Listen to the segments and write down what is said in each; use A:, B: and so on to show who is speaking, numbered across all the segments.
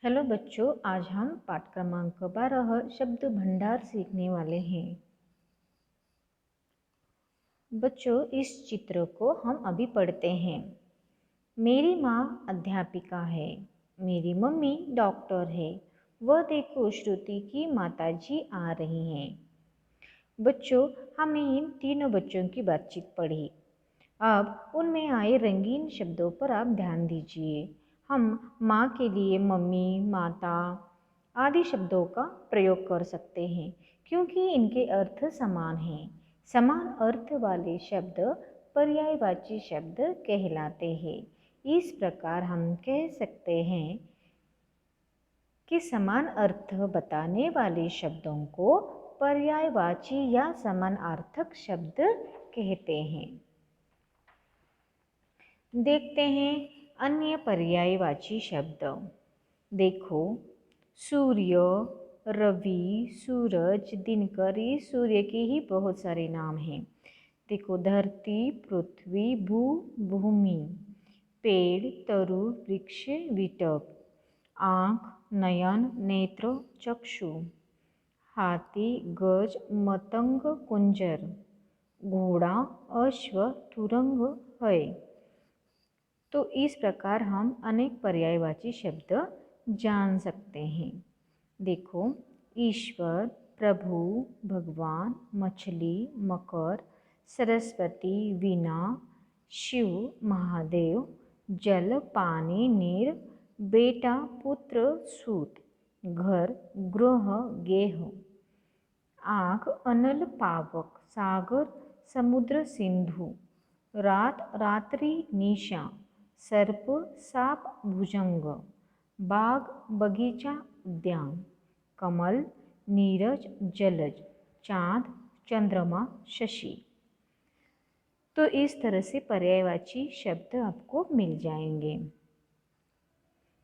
A: Hello बच्चों, आज हम पाठ क्रमांक 12 शब्द भंडार सीखने वाले हैं। बच्चों, इस चित्र को हम अभी पढ़ते हैं। मेरी माँ अध्यापिका है, मेरी मम्मी डॉक्टर है, वह देखो श्रुति की माताजी आ रही हैं। बच्चों, हमने इन तीनों बच्चों की बातचीत पढ़ी। अब उनमें आए रंगीन शब्दों पर आप ध्यान दीजिए। हम माँ के लिए मम्मी, माता आदि शब्दों का प्रयोग कर सकते हैं क्योंकि इनके अर्थ समान हैं। समान अर्थ वाले शब्द पर्यायवाची शब्द कहलाते हैं। इस प्रकार हम कह सकते हैं कि समान अर्थ बताने वाले शब्दों को पर्यायवाची या समानार्थक शब्द कहते हैं। देखते हैं अन्य पर्यायवाची शब्द। देखो, सूर्य, रवि, सूरज, दिनकर, ये सूर्य के ही बहुत सारे नाम हैं। देखो, धरती, पृथ्वी, भू, भूमि, पेड़, तरु, वृक्ष, विटक, आँख, नयन, नेत्र, चक्षु, हाथी, गज, मतंग, कुंजर, घोड़ा, अश्व, तुरंग है। तो इस प्रकार हम अनेक पर्यायवाची शब्द जान सकते हैं। देखो, ईश्वर, प्रभु, भगवान, मछली, मकर, सरस्वती, वीणा, शिव, महादेव, जल, पानी, नीर, बेटा, पुत्र, सूत, घर, गृह, गेह, आँख, अनल, पावक, सागर, समुद्र, सिंधु, रात, रात्रि, निशा, सर्प, साप, भुजंग, बाग, बगीचा, उद्यान, कमल, नीरज, जलज, चाँद, चंद्रमा, शशि। तो इस तरह से पर्यायवाची शब्द आपको मिल जाएंगे।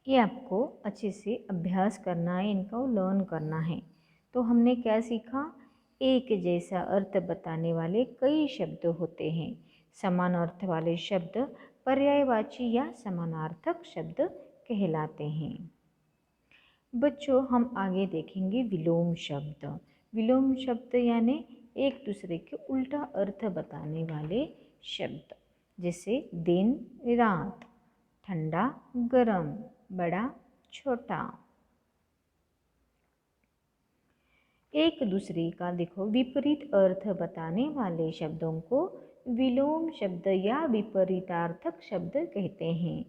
A: ये आपको अच्छे से अभ्यास करना है, इनका लर्न करना है। तो हमने क्या सीखा? एक जैसा अर्थ बताने वाले कई शब्द होते हैं। समान अर्थ वाले शब्द पर्यायवाची या समानार्थक शब्द कहलाते हैं। बच्चों, हम आगे देखेंगे विलोम शब्द। विलोम शब्द यानी एक दूसरे के उल्टा अर्थ बताने वाले शब्द, जैसे दिन, रात, ठंडा, गरम, बड़ा, छोटा। एक दूसरे का देखो विपरीत अर्थ बताने वाले शब्दों को विलोम शब्द या विपरीतार्थक शब्द कहते हैं।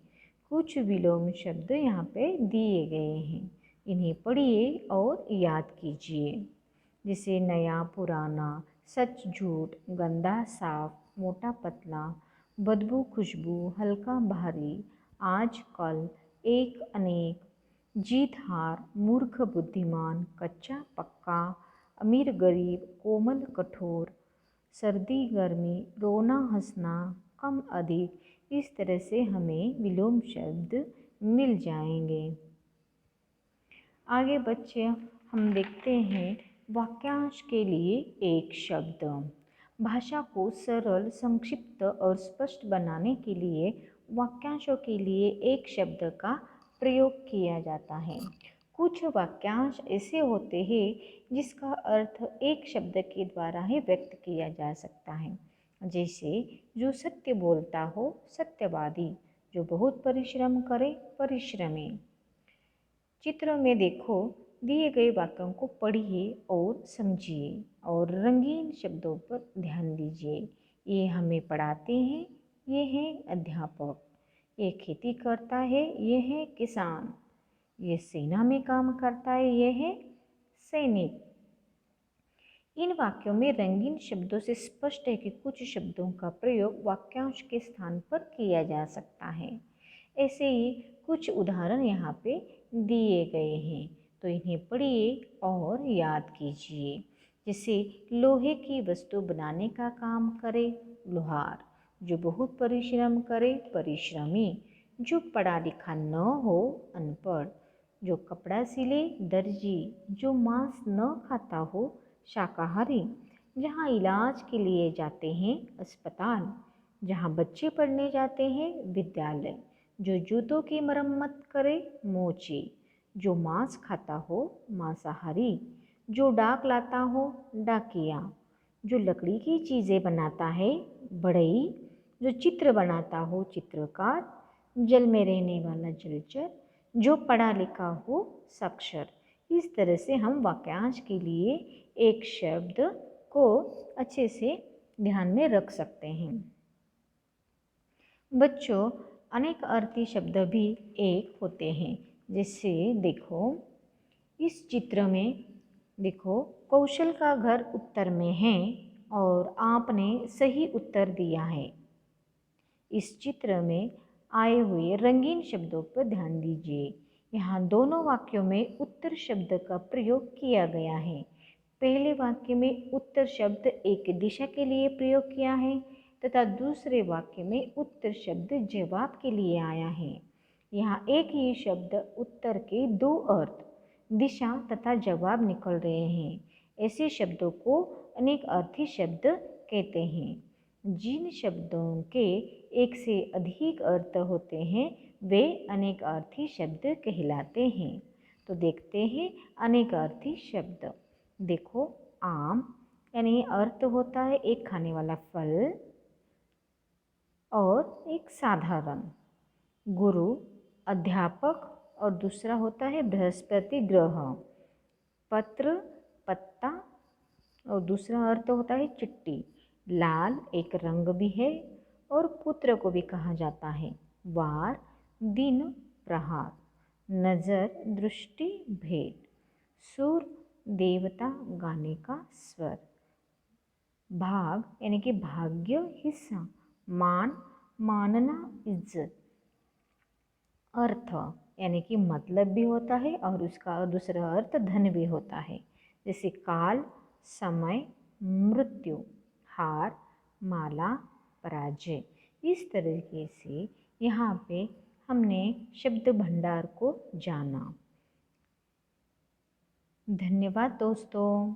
A: कुछ विलोम शब्द यहाँ पे दिए गए हैं, इन्हें पढ़िए और याद कीजिए। जैसे नया, पुराना, सच, झूठ, गंदा, साफ, मोटा, पतला, बदबू, खुशबू, हल्का, भारी, आज, कल, एक, अनेक, जीत, हार, मूर्ख, बुद्धिमान, कच्चा, पक्का, अमीर, गरीब, कोमल, कठोर, सर्दी, गर्मी, रोना, हंसना, कम, अधिक। इस तरह से हमें विलोम शब्द मिल जाएंगे। आगे बच्चे हम देखते हैं वाक्यांश के लिए एक शब्द। भाषा को सरल, संक्षिप्त और स्पष्ट बनाने के लिए वाक्यांशों के लिए एक शब्द का प्रयोग किया जाता है। कुछ वाक्यांश ऐसे होते हैं जिसका अर्थ एक शब्द के द्वारा ही व्यक्त किया जा सकता है। जैसे, जो सत्य बोलता हो, सत्यवादी, जो बहुत परिश्रम करे, परिश्रमी। चित्र में देखो, दिए गए वाक्यों को पढ़िए और समझिए और रंगीन शब्दों पर ध्यान दीजिए। ये हमें पढ़ाते हैं, ये है अध्यापक। ये खेती करता है, ये है किसान। ये सेना में काम करता है, ये है सैनिक। इन वाक्यों में रंगीन शब्दों से स्पष्ट है कि कुछ शब्दों का प्रयोग वाक्यांश के स्थान पर किया जा सकता है। ऐसे ही कुछ उदाहरण यहाँ पे दिए गए हैं, तो इन्हें पढ़िए और याद कीजिए। जैसे, लोहे की वस्तु बनाने का काम करे, लोहार। जो बहुत परिश्रम करे, परिश्रमी। जो पढ़ा लिखा न हो, अनपढ़। जो कपड़ा सिले, दर्जी। जो मांस न खाता हो, शाकाहारी। जहाँ इलाज के लिए जाते हैं, अस्पताल। जहाँ बच्चे पढ़ने जाते हैं, विद्यालय। जो जूतों की मरम्मत करे, मोची। जो मांस खाता हो मांसाहारी, जो डाक लाता हो डाकिया, जो लकड़ी की चीज़ें बनाता है बढ़ई, जो चित्र बनाता हो चित्रकार, जल में रहने वाला जलचर, जो पढ़ा लिखा हो साक्षर। इस तरह से हम वाक्यांश के लिए एक शब्द को अच्छे से ध्यान में रख सकते हैं। बच्चों, अनेक अर्थी शब्द भी एक होते हैं। जैसे देखो इस चित्र में, देखो कौशल का घर उत्तर में है और आपने सही उत्तर दिया है। इस चित्र में आए हुए रंगीन शब्दों पर ध्यान दीजिए। यहाँ दोनों वाक्यों में उत्तर शब्द का प्रयोग किया गया है। पहले वाक्य में उत्तर शब्द एक दिशा के लिए प्रयोग किया है तथा दूसरे वाक्य में उत्तर शब्द जवाब के लिए आया है। यहाँ एक ही शब्द उत्तर के दो अर्थ दिशा तथा जवाब निकल रहे हैं। ऐसे शब्दों को अनेक अर्थी शब्द कहते हैं। जिन शब्दों के एक से अधिक अर्थ होते हैं वे अनेक अर्थी शब्द कहलाते हैं। तो देखते हैं अनेक अर्थी शब्द। देखो आम यानी अर्थ होता है एक खाने वाला फल और एक साधारण। गुरु अध्यापक और दूसरा होता है बृहस्पति ग्रह। पत्र पत्ता और दूसरा अर्थ होता है चिट्ठी। लाल एक रंग भी है और पुत्र को भी कहा जाता है। वार दिन प्रहार। नज़र दृष्टि भेंट। सुर देवता गाने का स्वर। भाग यानी कि भाग्य हिस्सा। मान मानना इज्जत। अर्थ यानी कि मतलब भी होता है और उसका दूसरा अर्थ धन भी होता है। जैसे काल समय मृत्यु। हार माला पराजय। इस तरीके से यहाँ पे हमने शब्द भंडार को जाना। धन्यवाद दोस्तों।